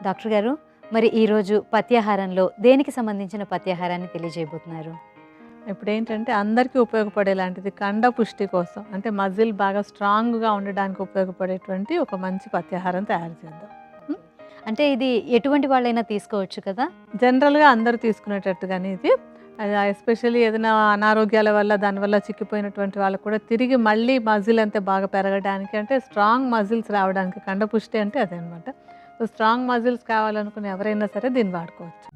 Doctor గారు, మరి ఈరోజు పథ్యాహారంలో దేనికి సంబంధించిన పథ్యాహారాన్ని తెలియజేయబోతున్నారు? ఇప్పుడేంటంటే అందరికీ ఉపయోగపడేలాంటిది కండ పుష్టి కోసం అంటే మజిల్ బాగా స్ట్రాంగ్‌గా ఉండడానికి ఉపయోగపడేటువంటి ఒక మంచి పథ్యాహారం తయారు చేద్దాం. హ్మ్. అంటే ఇది ఎటువంటి వాళ్ళైనా తీసుకోవచ్చు కదా? జనరల్‌గా అందరూ తీసుకునేటట్టుగానే ఇది. ఎస్పెషల్లీ ఏదైనా అనారోగ్యాల వల్ల దానివల్ల చిక్కిపోయినటువంటి వాళ్ళకి కూడా తిరిగి మళ్ళీ మజిల్ అంతా బాగా పెరగడానికి అంటే స్ట్రాంగ్ మజిల్స్ రావడానికి కండ పుష్టి అంటే అదనమాట. సో, స్ట్రాంగ్ మజిల్స్ కావాలనుకునే ఎవరైనా సరే దీన్ని వాడుకోవచ్చు.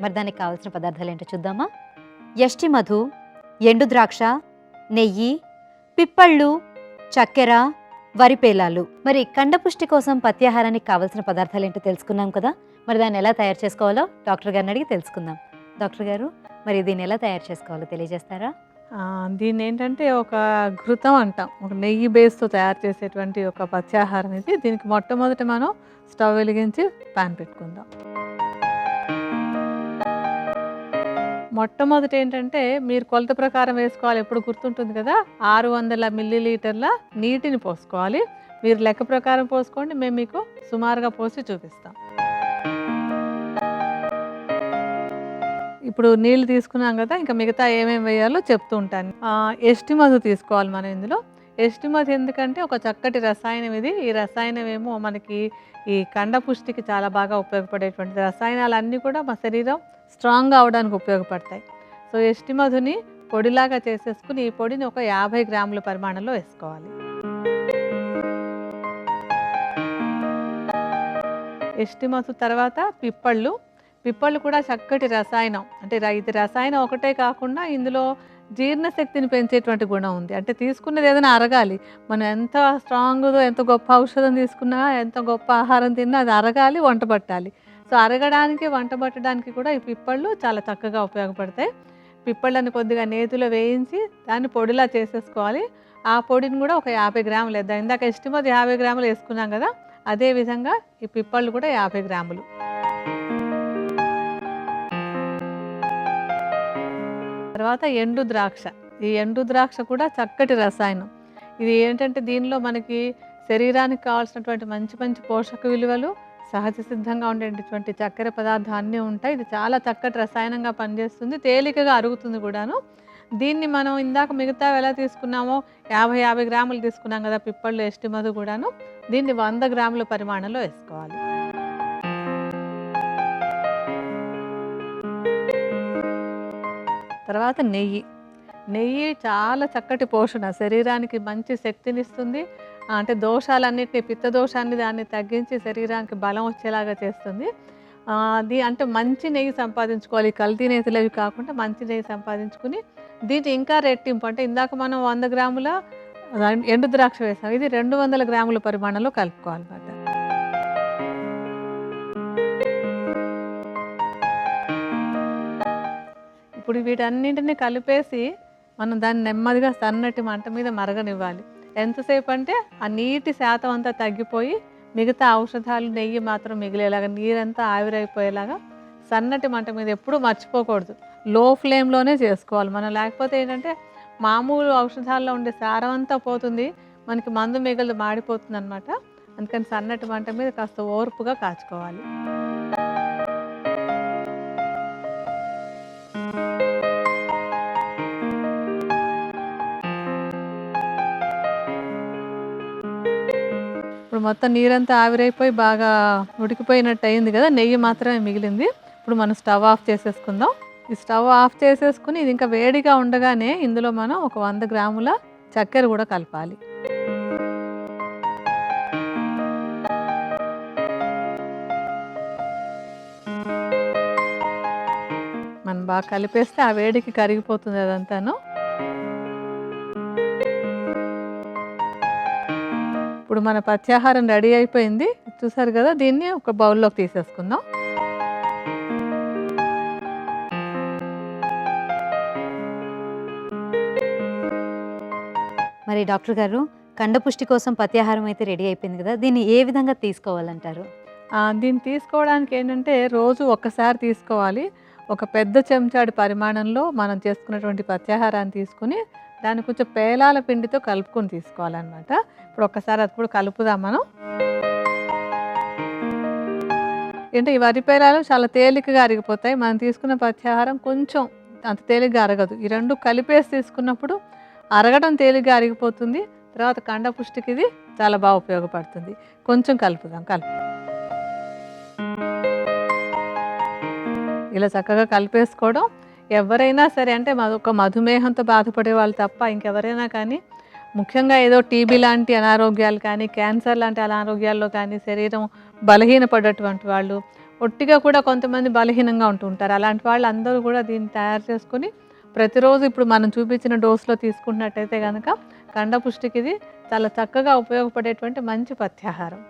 మరి దానికి కావాల్సిన పదార్థాలేంటో చూద్దామా? యష్టి మధు, ఎండు ద్రాక్ష, నెయ్యి, పిప్పళ్ళు, చక్కెర, వరిపేలాలు. మరి కండపుష్టి కోసం పథ్యాహారానికి కావాల్సిన పదార్థాలేంటో తెలుసుకున్నాం కదా. మరి దాన్ని ఎలా తయారు చేసుకోవాలో డాక్టర్ గారిని అడిగి తెలుసుకుందాం. డాక్టర్ గారు, మరి దీన్ని ఎలా తయారు చేసుకోవాలో తెలియజేస్తారా? దీన్నేంటంటే ఒక ఘృతం అంటాం. ఒక నెయ్యి బేస్‌తో తయారు చేసేటువంటి ఒక పథ్యాహారం ఇది. దీనికి మొట్టమొదట మనం స్టవ్ వెలిగించి పాన్ పెట్టుకుందాం. మొట్టమొదట ఏంటంటే మీరు కొలత ప్రకారం వేసుకోవాలి. ఎప్పుడు గుర్తుంటుంది కదా, 600 మిల్లీలీటర్ల నీటిని పోసుకోవాలి. మీరు లెక్క ప్రకారం పోసుకోండి, మేము మీకు సుమారుగా పోసి చూపిస్తాం. ఇప్పుడు నీళ్ళు తీసుకున్నాం కదా, ఇంకా మిగతా ఏమేమి వేయాలో చెప్తూ ఉంటాను. ఎస్టి మధు తీసుకోవాలి మనం ఇందులో. ఎస్టి మధు ఎందుకంటే ఒక చక్కటి రసాయనం ఇది. ఈ రసాయనం ఏమో మనకి ఈ కండ పుష్టికి చాలా బాగా ఉపయోగపడేటువంటి రసాయనాలన్నీ కూడా మా శరీరం స్ట్రాంగ్గా అవడానికి ఉపయోగపడతాయి. సో, ఎస్టి మధుని పొడిలాగా చేసేసుకుని ఈ పొడిని ఒక 50 గ్రాముల పరిమాణంలో వేసుకోవాలి. ఎస్టి మధు తర్వాత పిప్పళ్ళు. పిప్పళ్ళు కూడా చక్కటి రసాయనం. అంటే ఇది రసాయనం ఒకటే కాకుండా ఇందులో జీర్ణశక్తిని పెంచేటువంటి గుణం ఉంది. అంటే తీసుకున్నది ఏదైనా అరగాలి. మనం ఎంత స్ట్రాంగ్‌దో ఎంత గొప్ప ఔషధం తీసుకున్నా, ఎంత గొప్ప ఆహారం తిన్నా అది అరగాలి, వంట పట్టాలి. సో, అరగడానికి, వంట పట్టడానికి కూడా ఈ పిప్పళ్ళు చాలా చక్కగా ఉపయోగపడతాయి. పిప్పళ్ళని కొద్దిగా నేతిలో వేయించి దాన్ని పొడిలా చేసేసుకోవాలి. ఆ పొడిని కూడా ఒక 50 గ్రాములు వేద్దాం. ఇందాక ఎస్టిమది 50 గ్రాములు వేసుకున్నాం కదా, అదేవిధంగా ఈ పిప్పళ్ళు కూడా 50 గ్రాములు. తర్వాత ఎండు ద్రాక్ష. ఈ ఎండు ద్రాక్ష కూడా చక్కటి రసాయనం. ఇది ఏంటంటే దీనిలో మనకి శరీరానికి కావాల్సినటువంటి మంచి మంచి పోషక విలువలు, సహజ సిద్ధంగా ఉండేటటువంటి చక్కెర పదార్థాలు అన్నీ ఉంటాయి. ఇది చాలా చక్కటి రసాయనంగా పనిచేస్తుంది, తేలికగా అరుగుతుంది కూడాను. దీన్ని మనం ఇందాక మిగతా ఎలా తీసుకున్నామో 50 గ్రాములు తీసుకున్నాం కదా పిప్పళ్ళు, ఎస్టి మధు కూడాను, దీన్ని 100 గ్రాముల పరిమాణంలో వేసుకోవాలి. తర్వాత నెయ్యి. నెయ్యి చాలా చక్కటి పోషణ, శరీరానికి మంచి శక్తినిస్తుంది. అంటే దోషాలన్నిటిని, పిత్త దోషాన్ని దాన్ని తగ్గించి శరీరానికి బలం వచ్చేలాగా చేస్తుంది. అంటే మంచి నెయ్యి సంపాదించుకోవాలి. కల్తీ నేతులు అవి కాకుండా మంచి నెయ్యి సంపాదించుకుని దీన్ని ఇంకా రెట్టింపు, అంటే ఇందాక మనం 100 గ్రాముల ఎండు ద్రాక్ష వేసాం, ఇది 200 గ్రాముల పరిమాణంలో కలుపుకోవాలన్నమాట. ఇప్పుడు వీటన్నింటినీ కలిపేసి మనం దాన్ని నెమ్మదిగా సన్నటి మంట మీద మరగనివ్వాలి. ఎంతసేపు అంటే ఆ నీటి శాతం అంతా తగ్గిపోయి మిగతా ఔషధాలు, నెయ్యి మాత్రం మిగిలేలాగా, నీరంతా ఆవిరైపోయేలాగా సన్నటి మంట మీద ఎప్పుడూ మర్చిపోకూడదు. లో ఫ్లేమ్లోనే చేసుకోవాలి మనం. లేకపోతే ఏంటంటే మామూలు ఔషధాల్లో ఉండే సారం అంతా పోతుంది, మనకి మందు మిగలదు, మాడిపోతుంది అనమాట. అందుకని సన్నటి మంట మీద కాస్త ఓర్పుగా కాచుకోవాలి. ఇప్పుడు మొత్తం నీరంతా ఆవిరైపోయి బాగా ఉడికిపోయినట్టు అయింది కదా, నెయ్యి మాత్రమే మిగిలింది. ఇప్పుడు మనం స్టవ్ ఆఫ్ చేసేసుకుందాం. ఈ స్టవ్ ఆఫ్ చేసేసుకుని ఇది ఇంకా వేడిగా ఉండగానే ఇందులో మనం ఒక 100 గ్రాముల చక్కెర కూడా కలపాలి. మనం బాగా కలిపేస్తే ఆ వేడికి కరిగిపోతుంది అదంతాను. ఇప్పుడు మన పథ్యాహారం రెడీ అయిపోయింది, చూసారు కదా. దీన్ని ఒక బౌల్లోకి తీసేసుకుందాం. మరి డాక్టర్ గారు, కండపుష్టి కోసం పథ్యాహారం అయితే రెడీ అయిపోయింది కదా, దీన్ని ఏ విధంగా తీసుకోవాలంటారు? దీన్ని తీసుకోవడానికి ఏంటంటే రోజు ఒక్కసారి తీసుకోవాలి. ఒక పెద్ద చెంచాడు పరిమాణంలో మనం చేసుకున్నటువంటి పథ్యాహారాన్ని తీసుకుని దాన్ని కొంచెం పేలాల పిండితో కలుపుకొని తీసుకోవాలన్నమాట. ఇప్పుడు ఒక్కసారి అది కూడా కలుపుదాం మనం. అంటే ఈ వరి పేలాలు చాలా తేలికగా అరిగిపోతాయి. మనం తీసుకున్న పత్యాహారం కొంచెం అంత తేలిగ్గా అరగదు. ఈ 2 కలిపేసి తీసుకున్నప్పుడు అరగడం తేలిగ్గా అరిగిపోతుంది. తర్వాత కండపుష్టికి ఇది చాలా బాగా ఉపయోగపడుతుంది. కొంచెం కలుపుదాం. ఇలా చక్కగా కలిపేసుకోవడం. ఎవరైనా సరే అంటే ఒక మధుమేహంతో బాధపడే వాళ్ళు తప్ప ఇంకెవరైనా కానీ, ముఖ్యంగా ఏదో టీబీ లాంటి అనారోగ్యాలు కానీ, క్యాన్సర్ లాంటి అనారోగ్యాల్లో కానీ, శరీరం బలహీనపడేటువంటి వాళ్ళు, ఒట్టిగా కూడా కొంతమంది బలహీనంగా ఉంటూ ఉంటారు. అలాంటి వాళ్ళు అందరూ కూడా దీన్ని తయారు చేసుకొని ప్రతిరోజు ఇప్పుడు మనం చూపించిన డోస్లో తీసుకున్నట్టయితే కనుక కండపుష్టికి ఇది చాలా చక్కగా ఉపయోగపడేటువంటి మంచి పథ్యాహారం.